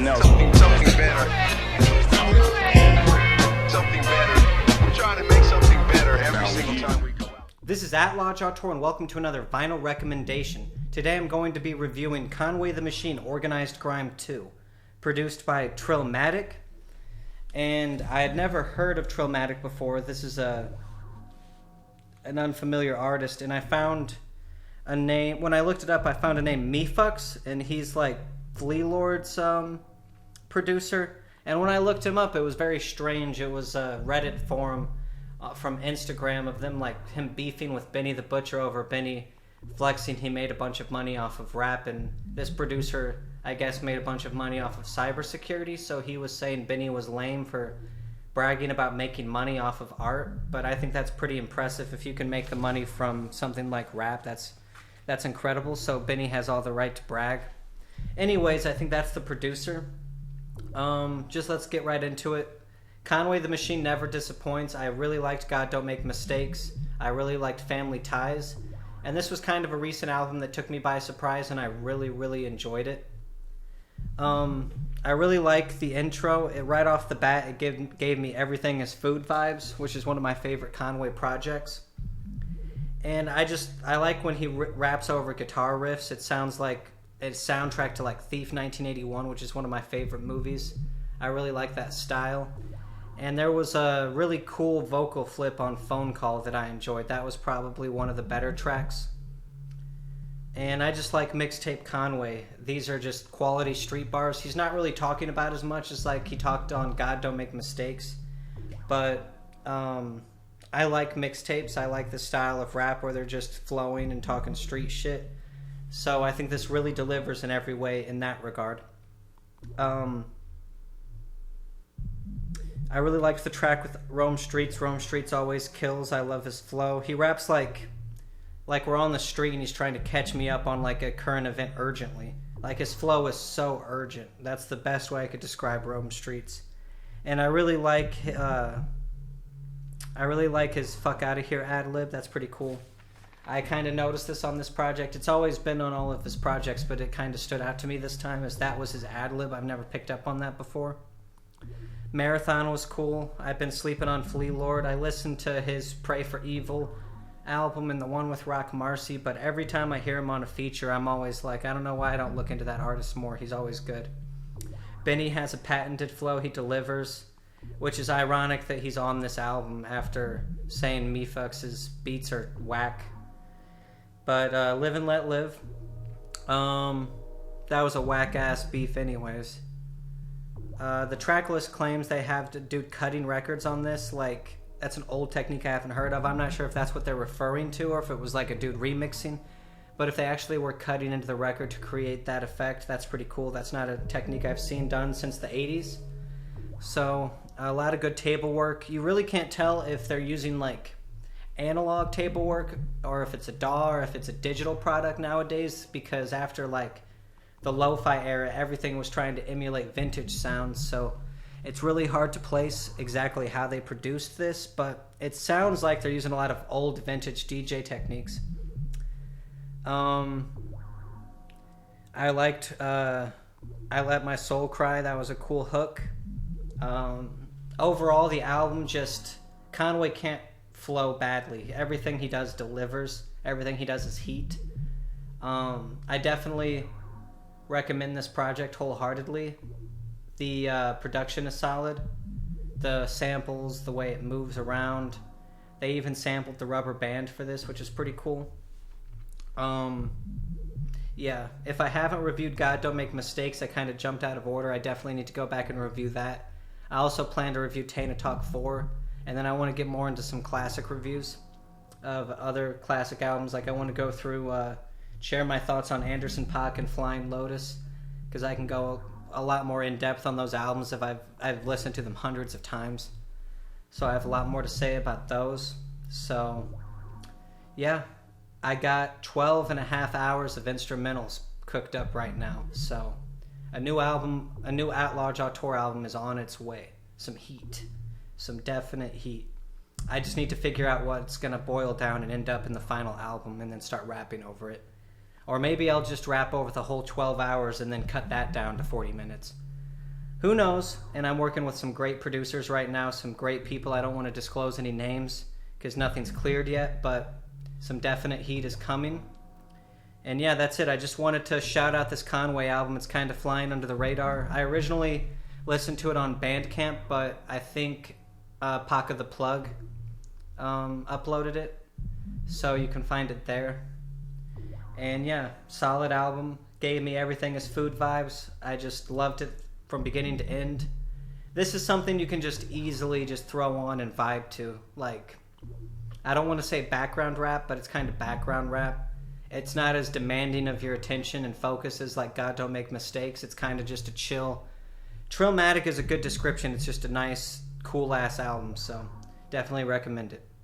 something else. Something better. Something better. We're trying to make something better every single time we go out. This is Auteur, and welcome to another vinyl recommendation. Today I'm going to be reviewing Conway the Machine Organized Grime 2, produced by Trillmatic. And I had never heard of Trillmatic before. This is an unfamiliar artist, and I found a name. When I looked it up, I found a name, Mefucks, and he's like Flea Lord's producer. And when I looked him up, it was very strange. It was a Reddit forum from Instagram of them, like him beefing with Benny the Butcher over Benny flexing he made a bunch of money off of rap, and this producer, I guess, made a bunch of money off of cybersecurity, so he was saying Benny was lame for bragging about making money off of art. But I think that's pretty impressive. If you can make the money from something like rap, that's incredible, so Benny has all the right to brag. Anyways, I think that's the producer. Just let's get right into it. Conway the Machine never disappoints. I really liked God Don't Make Mistakes. I really liked Family Ties. And this was kind of a recent album that took me by surprise, and I really enjoyed it. I really like the intro. Right off the bat, it gave me Everything Is Food vibes, which is one of my favorite Conway projects. And I like when he raps over guitar riffs. It sounds like a soundtrack to like Thief 1981, which is one of my favorite movies. I really like that style. And there was a really cool vocal flip on Phone Call that I enjoyed. That was probably one of the better tracks. And I just like Mixtape Conway. These are just quality street bars. He's not really talking about as much as like he talked on God Don't Make Mistakes. But I like mixtapes. I like the style of rap where they're just flowing and talking street shit. So I think this really delivers in every way in that regard. I really liked the track with Rome Streets. Rome Streets always kills. I love his flow. He raps like we're on the street and he's trying to catch me up on like a current event urgently. Like his flow is so urgent. That's the best way I could describe Rome Streets. And I really like his Fuck Outta Here ad-lib. That's pretty cool. I kind of noticed this on this project. It's always been on all of his projects, but it kind of stood out to me this time as that was his ad-lib. I've never picked up on that before. Marathon was cool. I've been sleeping on Flea Lord. I listened to his Pray for Evil album and the one with Rock Marcy, but every time I hear him on a feature, I'm always like, I don't know why I don't look into that artist more. He's always good. Benny has a patented flow. He delivers, which is ironic that he's on this album after saying Mefucks' beats are whack. But Live and Let Live, that was a whack-ass beef anyways. The track list claims they have to do cutting records on this. Like, that's an old technique I haven't heard of. I'm not sure if that's what they're referring to or if it was like a dude remixing. But if they actually were cutting into the record to create that effect, that's pretty cool. That's not a technique I've seen done since the 80s. So, a lot of good table work. You really can't tell if they're using like analog table work or if it's a DAW or if it's a digital product nowadays, because after like the lo-fi era, everything was trying to emulate vintage sounds, so it's really hard to place exactly how they produced this, but it sounds like they're using a lot of old vintage DJ techniques. I liked I Let My Soul Cry. That was a cool hook. Overall, the album just, Conway can't flow badly. Everything he does delivers. Everything he does is heat. I definitely recommend this project wholeheartedly. The production is solid. The samples, the way it moves around. They even sampled the rubber band for this, which is pretty cool. Yeah, if I haven't reviewed God Don't Make Mistakes, I kind of jumped out of order. I definitely need to go back and review that. I also plan to review Taina Talk 4, and then I want to get more into some classic reviews of other classic albums. Like I want to go through, share my thoughts on Anderson .Paak and Flying Lotus, because I can go a lot more in depth on those albums if I've listened to them hundreds of times. So I have a lot more to say about those. So yeah, I got 12 and a half hours of instrumentals cooked up right now. So a new at-large Auteur album is on its way. Some heat, some definite heat. I just need to figure out what's going to boil down and end up in the final album and then start rapping over it. Or maybe I'll just rap over the whole 12 hours and then cut that down to 40 minutes. who knows? And I'm working with some great producers right now, some great people. I don't want to disclose any names because nothing's cleared yet, but some definite heat is coming. And yeah, that's it. I just wanted to shout out this Conway album. It's kind of flying under the radar. I originally listened to it on Bandcamp, but I think Paca the Plug uploaded it, so you can find it there. And yeah, solid album. Gave me everything as food vibes. I just loved it from beginning to end. This is something you can just easily just throw on and vibe to. Like, I don't want to say background rap, but it's kind of background rap. It's not as demanding of your attention and focus as like God Don't Make Mistakes. It's kind of just a chill. Trillmatic is a good description. It's just a nice, cool-ass album, so definitely recommend it.